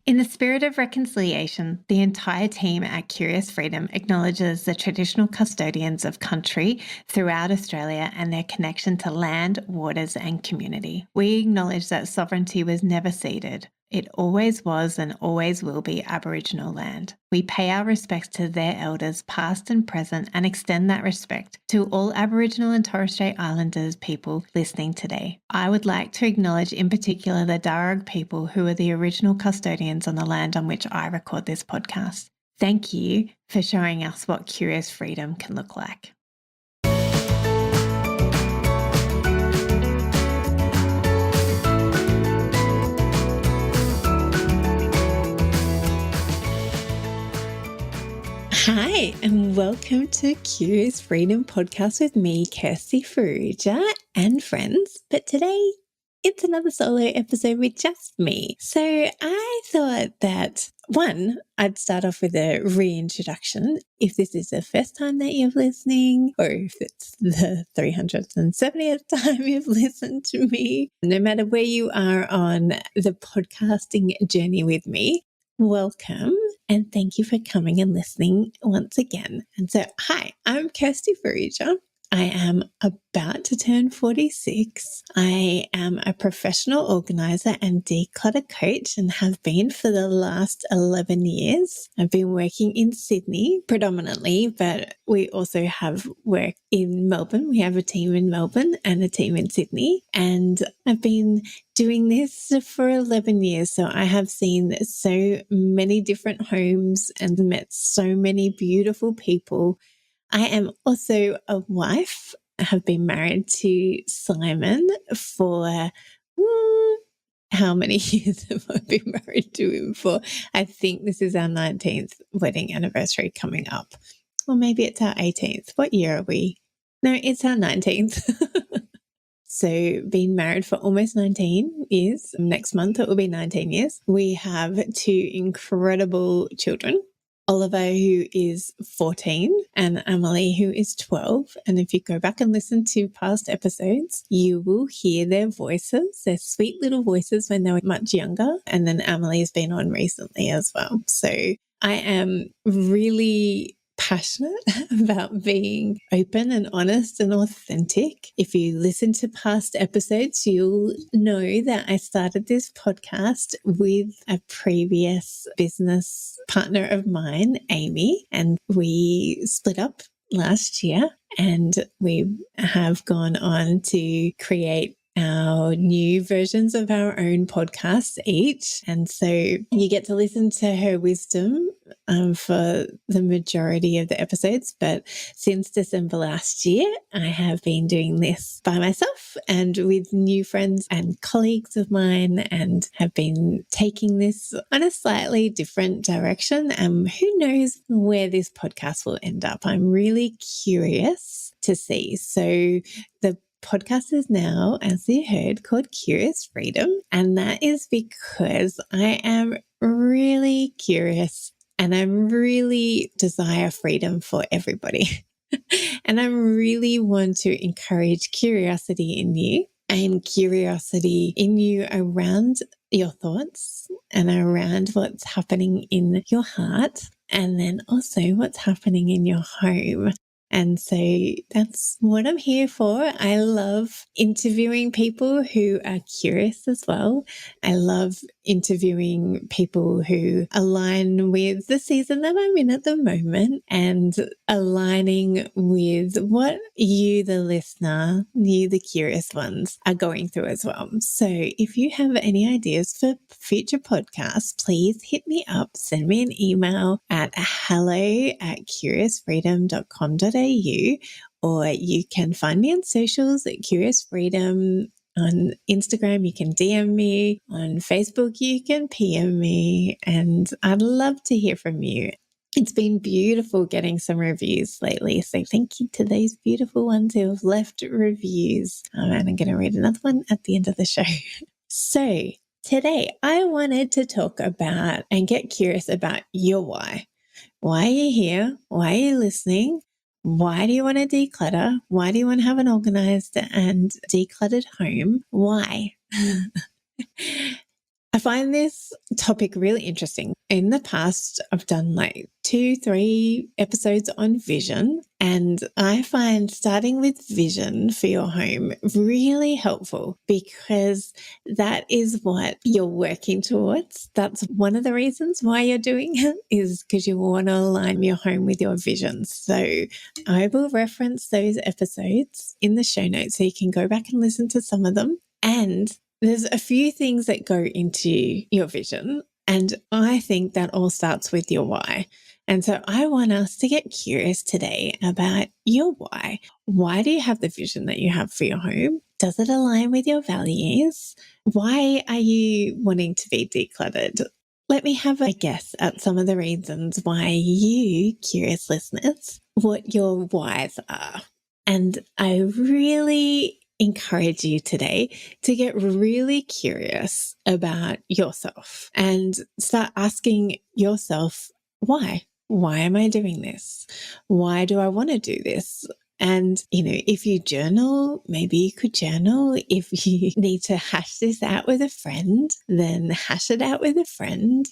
In the spirit of reconciliation, the entire team at Curious Freedom acknowledges the traditional custodians of country throughout Australia and their connection to land, waters, and community. We acknowledge that sovereignty was never ceded. It always was and always will be Aboriginal land. We pay our respects to their elders, past and present, and extend that respect to all Aboriginal and Torres Strait Islanders people listening today. I would like to acknowledge in particular the Darug people who are the original custodians on the land on which I record this podcast. Thank you for showing us what Curious Freedom can look like. Hi, and welcome to Curious Freedom Podcast with me, Kirsty Farrugia, and friends. But today, it's another solo episode with just me. So I thought that, one, I'd start off with a reintroduction. If this is the first time that you're listening, or if it's the 370th time you've listened to me, no matter where you are on the podcasting journey with me, welcome. And thank you for coming and listening once again. And so, hi, I'm Kirsty Farrugia. I am about to turn 46. I am a professional organizer and declutter coach and have been for the last 11 years. I've been working in Sydney predominantly, but we also have work in Melbourne. We have a team in Melbourne and a team in Sydney. And I've been doing this for 11 years. So I have seen so many different homes and met so many beautiful people. I am also a wife. I have been married to Simon for how many years have I been married to him for? I think this is our 19th wedding anniversary coming up. Or maybe it's our 18th. What year are we? No, it's our 19th. So been married for almost 19 years. Next month it will be 19 years. We have two incredible children. Oliver, who is 14, and Emily, who is 12. And if you go back and listen to past episodes, you will hear their voices, their sweet little voices when they were much younger. And then Emily has been on recently as well. So I am really passionate about being open and honest and authentic. If you listen to past episodes, you'll know that I started this podcast with a previous business partner of mine, Amy, and we split up last year and we have gone on to create our new versions of our own podcasts each. And so you get to listen to her wisdom for the majority of the episodes. But since December last year, I have been doing this by myself and with new friends and colleagues of mine and have been taking this on a slightly different direction. Who knows where this podcast will end up? I'm really curious to see. So the podcast is now, as you heard, called Curious Freedom. And that is because I am really curious and I really desire freedom for everybody. And I really want to encourage curiosity in you and curiosity in you around your thoughts and around what's happening in your heart and then also what's happening in your home. And so that's what I'm here for. I love interviewing people who are curious as well. I love interviewing people who align with the season that I'm in at the moment and aligning with what you, the listener, you, the curious ones, are going through as well. So if you have any ideas for future podcasts, please hit me up, send me an email at hello@curiousfreedom.com.au, or you can find me on socials at Curious Freedom. On Instagram, you can DM me. On Facebook, you can PM me. And I'd love to hear from you. It's been beautiful getting some reviews lately. So thank you to those beautiful ones who have left reviews. And I'm going to read another one at the end of the show. So today, I wanted to talk about and get curious about your why. Why are you here? Why are you listening? Why do you want to declutter? Why do you want to have an organized and decluttered home? Why? I find this topic really interesting. In the past, I've done like 2-3 episodes on vision, and I find starting with vision for your home really helpful because that is what you're working towards. That's one of the reasons why you're doing it, is because you want to align your home with your vision. So I will reference those episodes in the show notes so you can go back and listen to some of them. And there's a few things that go into your vision, and I think that all starts with your why. And so I want us to get curious today about your why. Why do you have the vision that you have for your home? Does it align with your values? Why are you wanting to be decluttered? Let me have a guess at some of the reasons why you, curious listeners, what your whys are. And I really encourage you today to get really curious about yourself and start asking yourself, why? Why am I doing this? Why do I want to do this? And, if you journal, maybe you could journal. If you need to hash this out with a friend, then hash it out with a friend.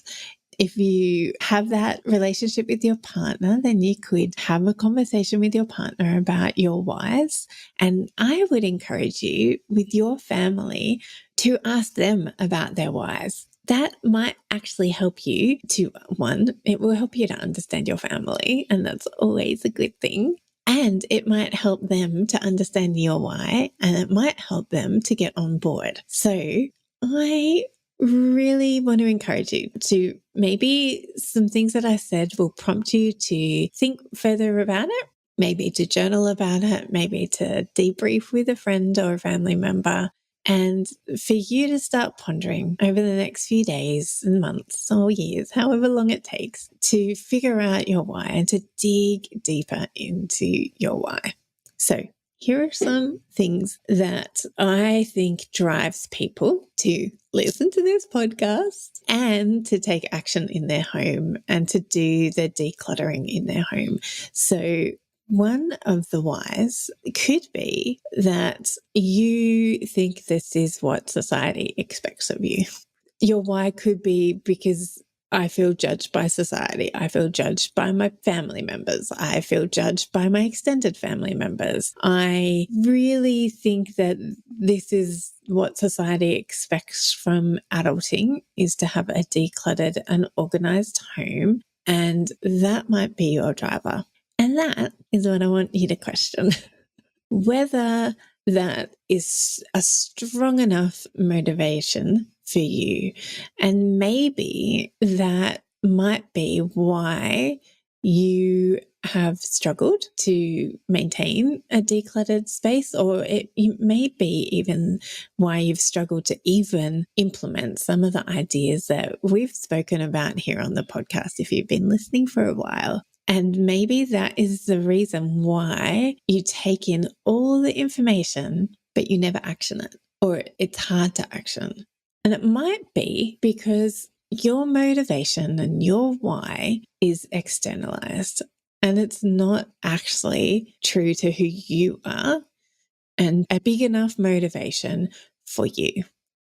If you have that relationship with your partner, then you could have a conversation with your partner about your whys. And I would encourage you with your family to ask them about their whys. That might actually help you to, one, it will help you to understand your family, and that's always a good thing. And it might help them to understand your why, and it might help them to get on board. So I really want to encourage you to, maybe some things that I said will prompt you to think further about it, maybe to journal about it, maybe to debrief with a friend or a family member, and for you to start pondering over the next few days and months or years, however long it takes, to figure out your why and to dig deeper into your why. So here are some things that I think drives people to listen to this podcast and to take action in their home and to do the decluttering in their home. So one of the whys could be that you think this is what society expects of you. Your why could be because I feel judged by society. I feel judged by my family members. I feel judged by my extended family members. I really think that this is what society expects from adulting, is to have a decluttered and organized home. And that might be your driver. And that is what I want you to question. Whether that is a strong enough motivation for you. And maybe that might be why you have struggled to maintain a decluttered space, or it may be even why you've struggled to even implement some of the ideas that we've spoken about here on the podcast if you've been listening for a while. And maybe that is the reason why you take in all the information, but you never action it, or it's hard to action. And it might be because your motivation and your why is externalized, and it's not actually true to who you are and a big enough motivation for you.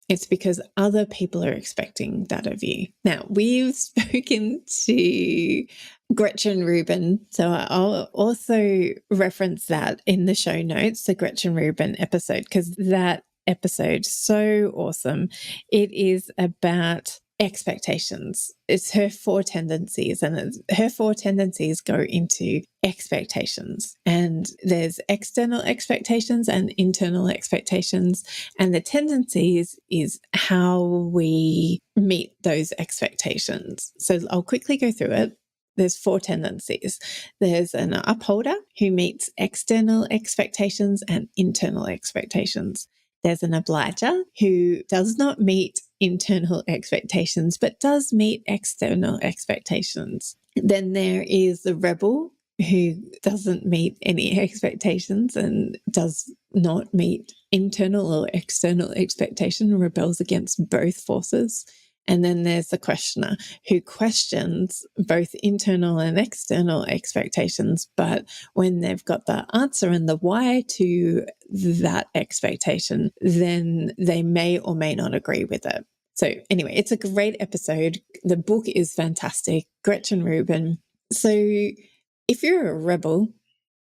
It's because other people are expecting that of you. Now, we've spoken to Gretchen Rubin, so I'll also reference that in the show notes, the Gretchen Rubin episode, because that episode is so awesome. It is about expectations. It's her 4 tendencies, and her 4 tendencies go into expectations. And there's external expectations and internal expectations. And the tendencies is how we meet those expectations. So I'll quickly go through it. There's 4 tendencies. There's an upholder who meets external expectations and internal expectations. There's an obliger who does not meet internal expectations, but does meet external expectations. Then there is the rebel who doesn't meet any expectations and does not meet internal or external expectation, rebels against both forces. And then there's the questioner who questions both internal and external expectations, but when they've got the answer and the why to that expectation, then they may or may not agree with it. So anyway, it's a great episode. The book is fantastic. Gretchen Rubin. So if you're a rebel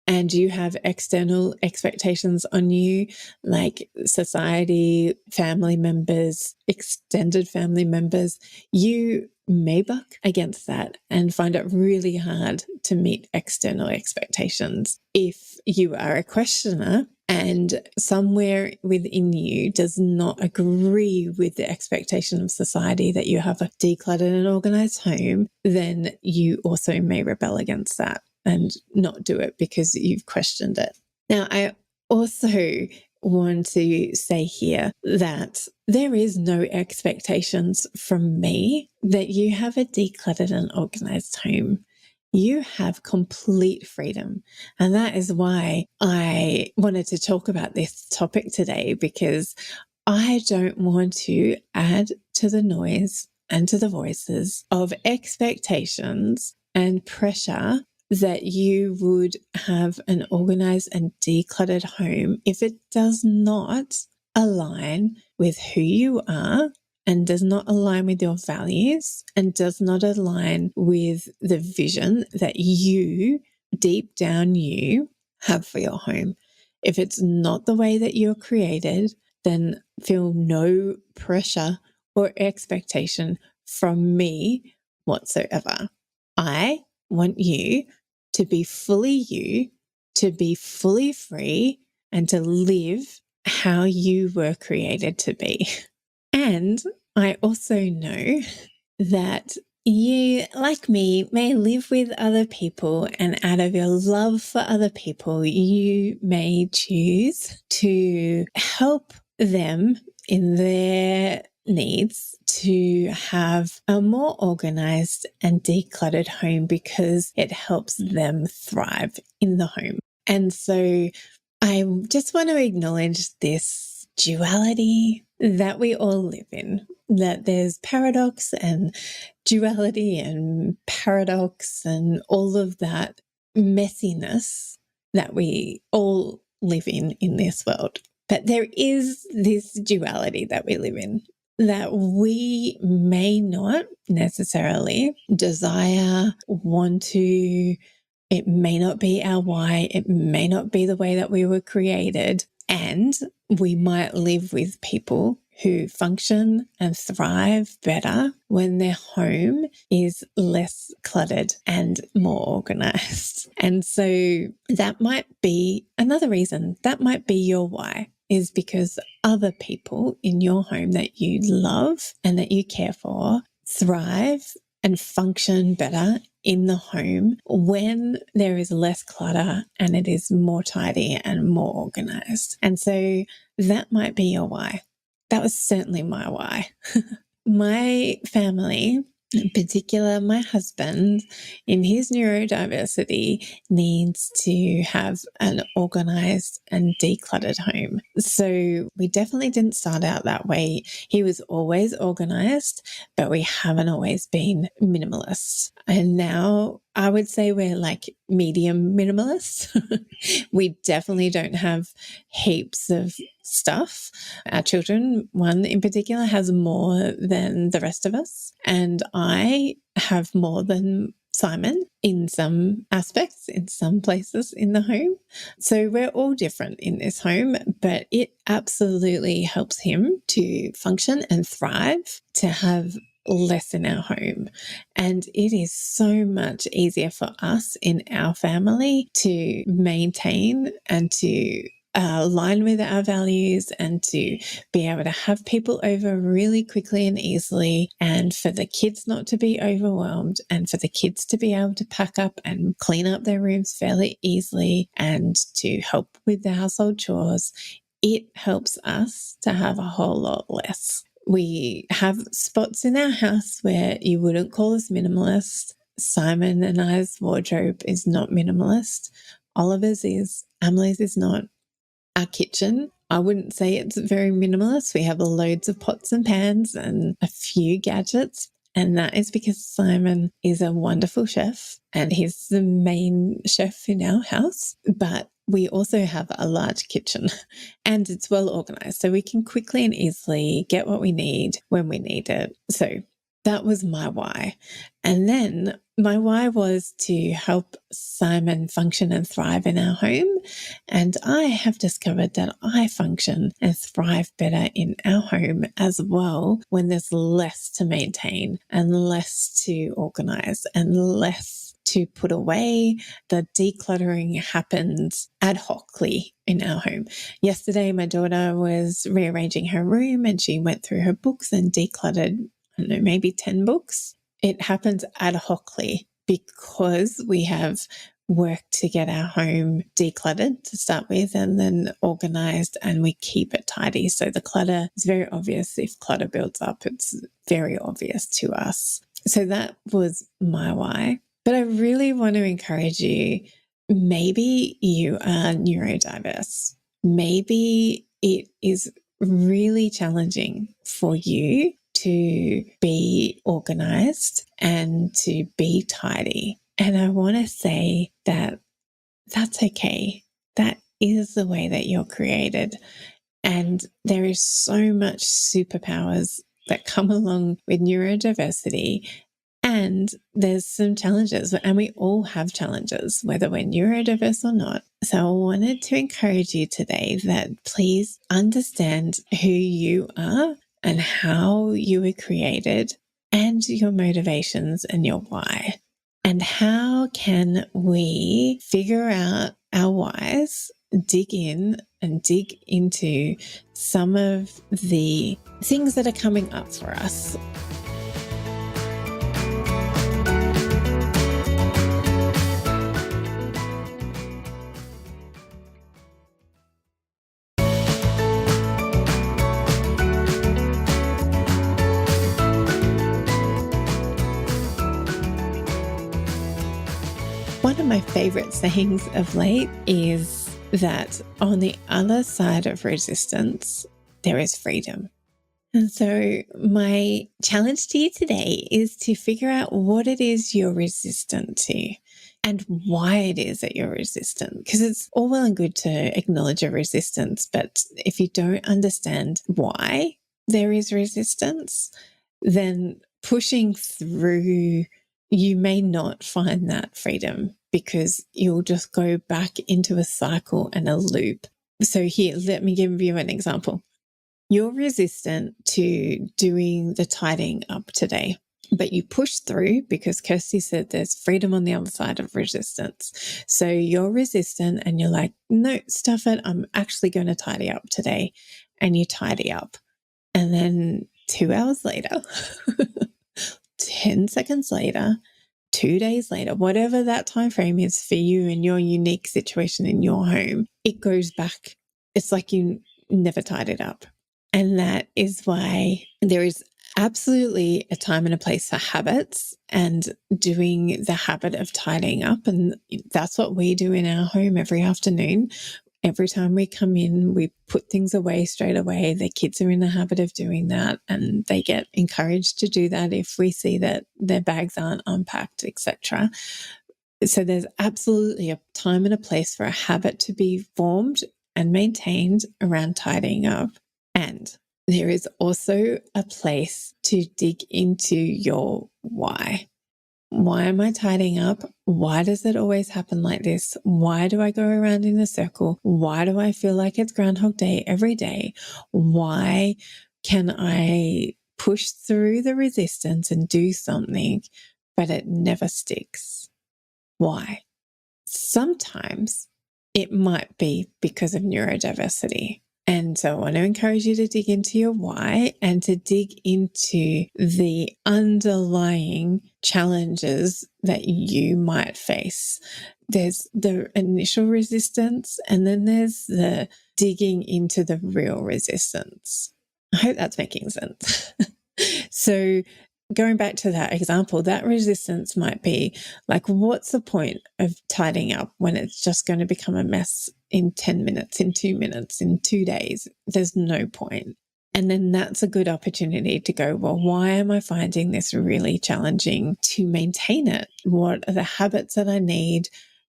and you have external expectations on you, like society, family members, extended family members, you may buck against that and find it really hard to meet external expectations. If you are a questioner and somewhere within you does not agree with the expectation of society that you have a decluttered and organized home, then you also may rebel against that and not do it because you've questioned it. Now, I also want to say here that there is no expectations from me that you have a decluttered and organized home. You have complete freedom. And that is why I wanted to talk about this topic today, because I don't want to add to the noise and to the voices of expectations and pressure that you would have an organized and decluttered home if it does not align with who you are and does not align with your values and does not align with the vision that you, deep down you, have for your home. If it's not the way that you're created, then feel no pressure or expectation from me whatsoever. I want you to be fully you, to be fully free, and to live how you were created to be. And I also know that you, like me, may live with other people, and out of your love for other people, you may choose to help them in their needs to have a more organized and decluttered home because it helps them thrive in the home. And so I just want to acknowledge this duality that we all live in, that there's paradox and duality and paradox and all of that messiness that we all live in this world. But there is this duality that we live in that we may not necessarily desire, want to. It may not be our why. It may not be the way that we were created. And we might live with people who function and thrive better when their home is less cluttered and more organized. And so that might be another reason. That might be your why, is because other people in your home that you love and that you care for thrive and function better in the home when there is less clutter and it is more tidy and more organized. And so that might be your why. That was certainly my why. My family, in particular, my husband, in his neurodiversity, needs to have an organized and decluttered home. So we definitely didn't start out that way. He was always organized, but we haven't always been minimalists. And now I would say we're like medium minimalists. We definitely don't have heaps of stuff. Our children, one in particular, has more than the rest of us. And I have more than Simon in some aspects, in some places in the home. So we're all different in this home, but it absolutely helps him to function and thrive, to have less in our home. And it is so much easier for us in our family to maintain and to align with our values and to be able to have people over really quickly and easily, and for the kids not to be overwhelmed, and for the kids to be able to pack up and clean up their rooms fairly easily and to help with the household chores. It helps us to have a whole lot less. We have spots in our house where you wouldn't call us minimalist. Simon and I's wardrobe is not minimalist. Oliver's is. Emily's is not. Our kitchen, I wouldn't say it's very minimalist. We have loads of pots and pans and a few gadgets. And that is because Simon is a wonderful chef and he's the main chef in our house. But we also have a large kitchen and it's well organized. So we can quickly and easily get what we need when we need it. So that was my why. And then my why was to help Simon function and thrive in our home. And I have discovered that I function and thrive better in our home as well when there's less to maintain and less to organize and less to put away. The decluttering happens ad hocly in our home. Yesterday, my daughter was rearranging her room and she went through her books and decluttered, I don't know, maybe 10 books. It happens ad hocly because we have work to get our home decluttered to start with and then organized, and we keep it tidy. So the clutter is very obvious. If clutter builds up, it's very obvious to us. So that was my why. But I really want to encourage you, maybe you are neurodiverse. Maybe it is really challenging for you to be organized and to be tidy. And I want to say that that's okay. That is the way that you're created. And there is so much superpowers that come along with neurodiversity. And there's some challenges, and we all have challenges, whether we're neurodiverse or not. So I wanted to encourage you today that please understand who you are and how you were created and your motivations and your why. And how can we figure out our whys, dig in and dig into some of the things that are coming up for us. One of my favorite sayings of late is that on the other side of resistance, there is freedom. And so my challenge to you today is to figure out what it is you're resistant to and why it is that you're resistant. Because it's all well and good to acknowledge your resistance, but if you don't understand why there is resistance, then pushing through, you may not find that freedom because you'll just go back into a cycle and a loop. So here, let me give you an example. You're resistant to doing the tidying up today, but you push through because Kirsty said there's freedom on the other side of resistance. So you're resistant and you're like, no, stuff it. I'm actually going to tidy up today. And you tidy up. And then 2 hours later, 10 seconds later, 2 days later, whatever that time frame is for you in your unique situation in your home, it goes back. It's like you never tied it up. And that is why there is absolutely a time and a place for habits and doing the habit of tidying up. And that's what we do in our home every afternoon. Every time we come in, we put things away straight away. The kids are in the habit of doing that, and they get encouraged to do that if we see that their bags aren't unpacked, etc. So there's absolutely a time and a place for a habit to be formed and maintained around tidying up. And there is also a place to dig into your why. Why am I tidying up? Why does it always happen like this? Why do I go around in a circle? Why do I feel like it's Groundhog Day every day? Why can I push through the resistance and do something, but it never sticks? Why? Sometimes it might be because of neurodiversity. And so I want to encourage you to dig into your why and to dig into the underlying challenges that you might face. There's the initial resistance, and then there's the digging into the real resistance. I hope that's making sense. So going back to that example, that resistance might be like, what's the point of tidying up when it's just going to become a mess in 10 minutes, in 2 minutes, in 2 days? There's no point. And then that's a good opportunity to go, well, why am I finding this really challenging to maintain it? What are the habits that I need?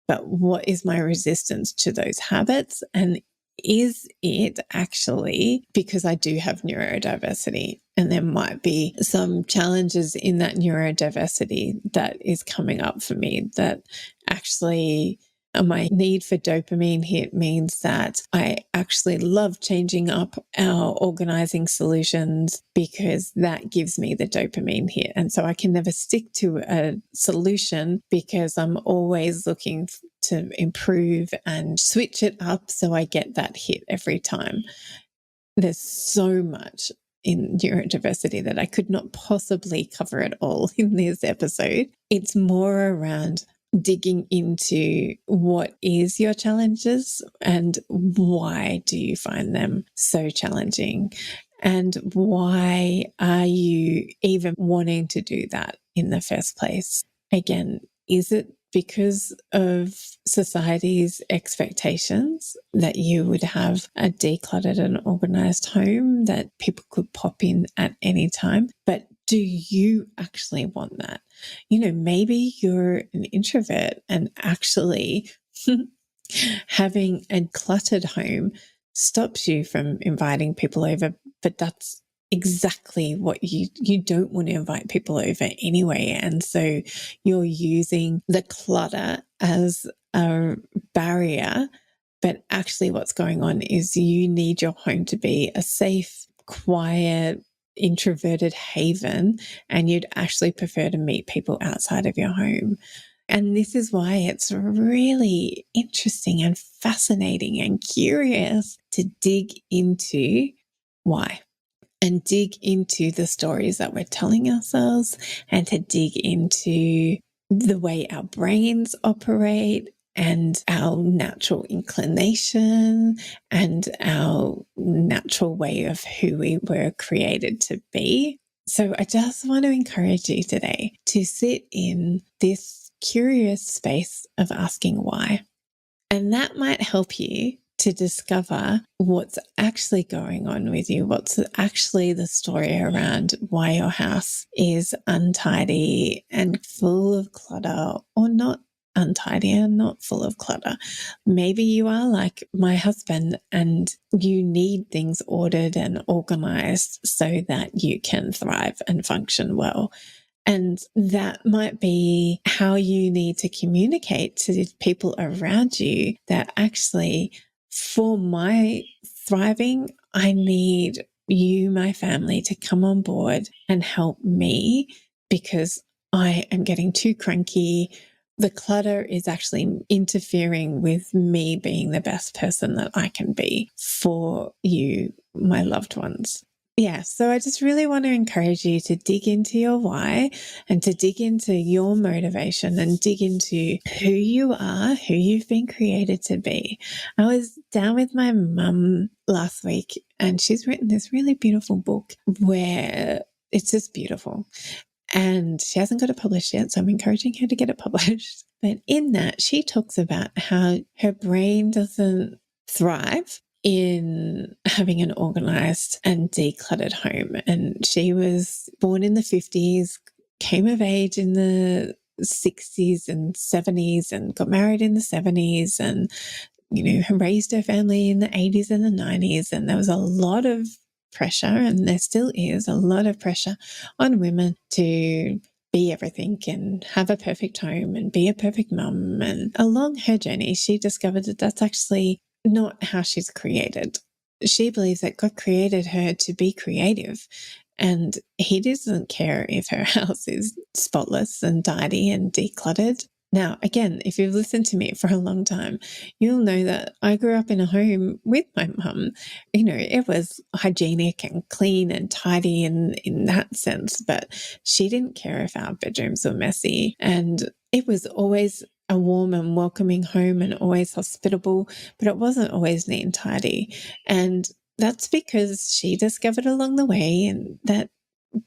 But what is my resistance to those habits? And is it actually because I do have neurodiversity? And there might be some challenges in that neurodiversity that is coming up for me that actually my need for dopamine hit means that I actually love changing up our organizing solutions because that gives me the dopamine hit. And so I can never stick to a solution because I'm always looking to improve and switch it up so I get that hit every time. There's so much in neurodiversity that I could not possibly cover it all in this episode. It's more around digging into what is your challenges and why do you find them so challenging, and why are you even wanting to do that in the first place? Again, is it because of society's expectations that you would have a decluttered and organized home that people could pop in at any time? But do you actually want that? Maybe you're an introvert and actually having a cluttered home stops you from inviting people over, but that's exactly what you don't want to invite people over anyway. And so you're using the clutter as a barrier, but actually what's going on is you need your home to be a safe, quiet, introverted haven, and you'd actually prefer to meet people outside of your home. And this is why it's really interesting and fascinating and curious to dig into why, and dig into the stories that we're telling ourselves, and to dig into the way our brains operate and our natural inclination and our natural way of who we were created to be. So I just want to encourage you today to sit in this curious space of asking why. And that might help you to discover what's actually going on with you, what's actually the story around why your house is untidy and full of clutter, or not untidy and not full of clutter. Maybe you are like my husband and you need things ordered and organized so that you can thrive and function well. And that might be how you need to communicate to the people around you that actually, for my thriving, I need you, my family, to come on board and help me because I am getting too cranky. The clutter is actually interfering with me being the best person that I can be for you, my loved ones. Yeah, so I just really want to encourage you to dig into your why and to dig into your motivation and dig into who you are, who you've been created to be. I was down with my mum last week and she's written this really beautiful book where it's just beautiful. And she hasn't got it published yet, so I'm encouraging her to get it published. But in that, she talks about how her brain doesn't thrive in having an organized and decluttered home. And she was born in the 50s, came of age in the 60s and 70s, and got married in the 70s, and, raised her family in the 80s and the 90s. And there was a lot of pressure, and there still is a lot of pressure on women to be everything and have a perfect home and be a perfect mum. And along her journey, she discovered that that's actually not how she's created. She believes that God created her to be creative, and he doesn't care if her house is spotless and tidy and decluttered. Now, again, if you've listened to me for a long time, you'll know that I grew up in a home with my mum. It was hygienic and clean and tidy in that sense, but she didn't care if our bedrooms were messy. And it was always a warm and welcoming home and always hospitable, but it wasn't always neat and tidy. And that's because she discovered along the way and that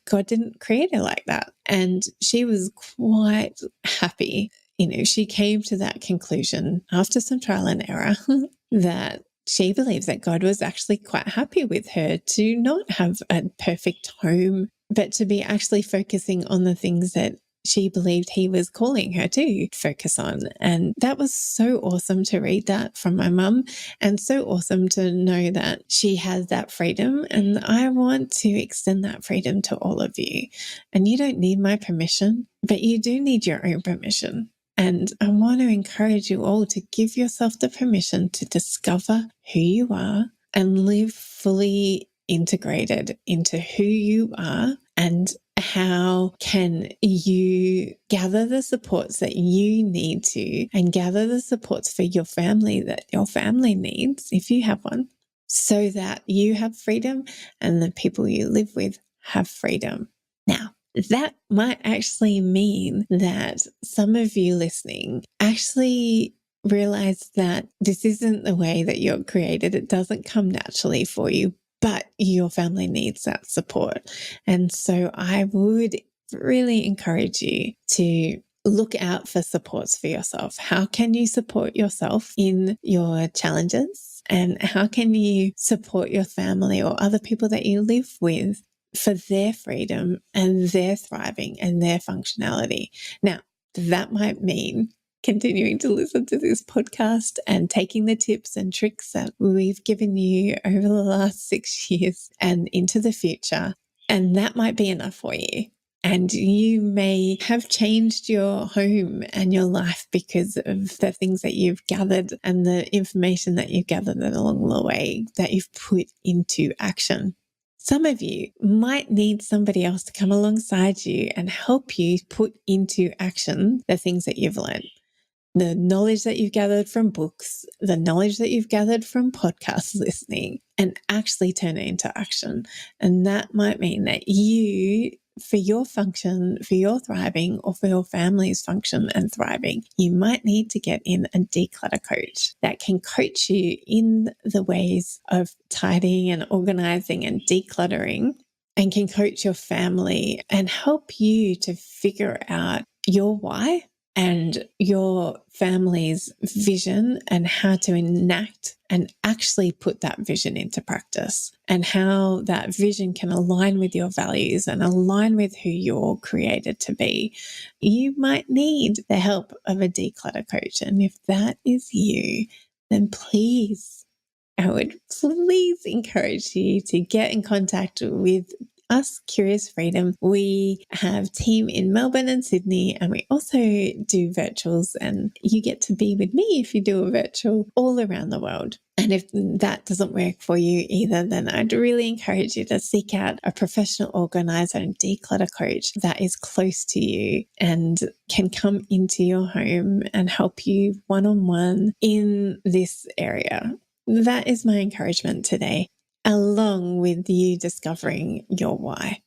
God didn't create her like that. And she was quite happy. She came to that conclusion after some trial and error that she believes that God was actually quite happy with her to not have a perfect home, but to be actually focusing on the things that she believed he was calling her to focus on. And that was so awesome to read that from my mum, and so awesome to know that she has that freedom. And I want to extend that freedom to all of you. And you don't need my permission, but you do need your own permission. And I want to encourage you all to give yourself the permission to discover who you are and live fully integrated into who you are, and how can you gather the supports that you need to, and gather the supports for your family that your family needs, if you have one, so that you have freedom and the people you live with have freedom. Now, that might actually mean that some of you listening actually realize that this isn't the way that you're created. It doesn't come naturally for you, but your family needs that support. And so I would really encourage you to look out for supports for yourself. How can you support yourself in your challenges? And how can you support your family or other people that you live with for their freedom and their thriving and their functionality? Now, that might mean continuing to listen to this podcast and taking the tips and tricks that we've given you over the last 6 years and into the future. And that might be enough for you. And you may have changed your home and your life because of the things that you've gathered and the information that you've gathered along the way that you've put into action. Some of you might need somebody else to come alongside you and help you put into action the things that you've learned. The knowledge that you've gathered from books, the knowledge that you've gathered from podcast listening, and actually turn it into action. And that might mean that you, for your function, for your thriving, or for your family's function and thriving, you might need to get in a declutter coach that can coach you in the ways of tidying and organizing and decluttering, and can coach your family and help you to figure out your why and your family's vision, and how to enact and actually put that vision into practice, and how that vision can align with your values and align with who you're created to be. You might need the help of a declutter coach. And if that is you, then please, I would please encourage you to get in contact with us, Curious Freedom. We have team in Melbourne and Sydney, and we also do virtuals, and you get to be with me if you do a virtual all around the world. And if that doesn't work for you either, then I'd really encourage you to seek out a professional organizer and declutter coach that is close to you and can come into your home and help you one-on-one in this area. That is my encouragement today, along with you discovering your why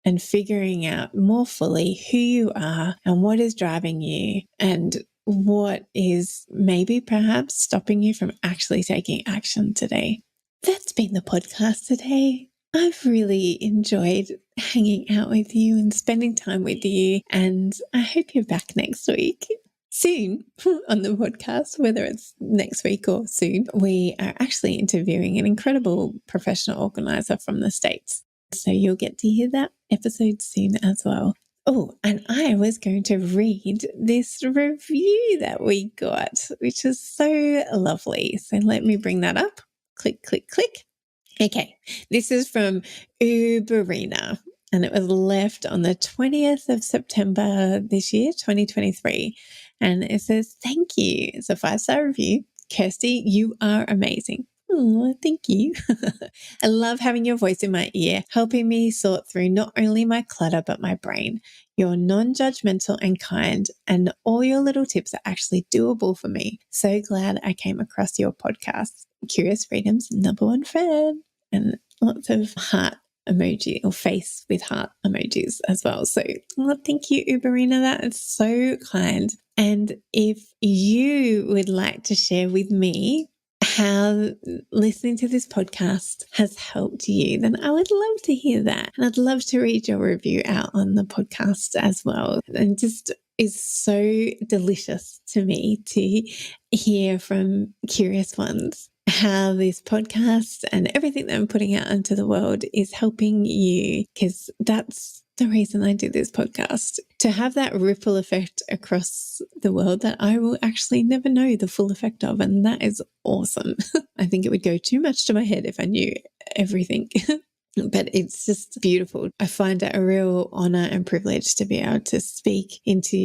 and figuring out more fully who you are and what is driving you and what is maybe perhaps stopping you from actually taking action today. That's been the podcast today. I've really enjoyed hanging out with you and spending time with you, and I hope you're back next week. Soon on the podcast, whether it's next week or soon, we are actually interviewing an incredible professional organizer from the States. So you'll get to hear that episode soon as well. Oh, and I was going to read this review that we got, which is so lovely. So let me bring that up. Click, click, click. Okay, this is from Uberina, and it was left on the 20th of September this year, 2023. And it says, thank you. It's a 5-star review. Kirsty, you are amazing. Oh, thank you. I love having your voice in my ear, helping me sort through not only my clutter, but my brain. You're non-judgmental and kind, and all your little tips are actually doable for me. So glad I came across your podcast. Curious Freedom's #1 fan. And lots of heart emoji or face with heart emojis as well. So thank you, Uberina. That is so kind. And if you would like to share with me how listening to this podcast has helped you, then I would love to hear that. And I'd love to read your review out on the podcast as well. And just is so delicious to me to hear from curious ones how this podcast and everything that I'm putting out into the world is helping you, because that's the reason I do this podcast, to have that ripple effect across the world that I will actually never know the full effect of. And that is awesome. I think it would go too much to my head if I knew everything. But it's just beautiful. I find it a real honor and privilege to be able to speak into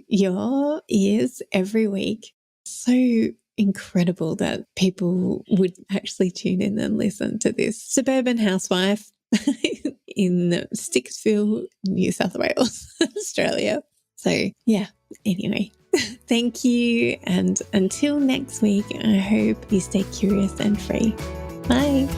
your ears every week. So incredible that people would actually tune in and listen to this suburban housewife in Sticksville, New South Wales, Australia. So yeah, anyway, thank you. And until next week, I hope you stay curious and free. Bye.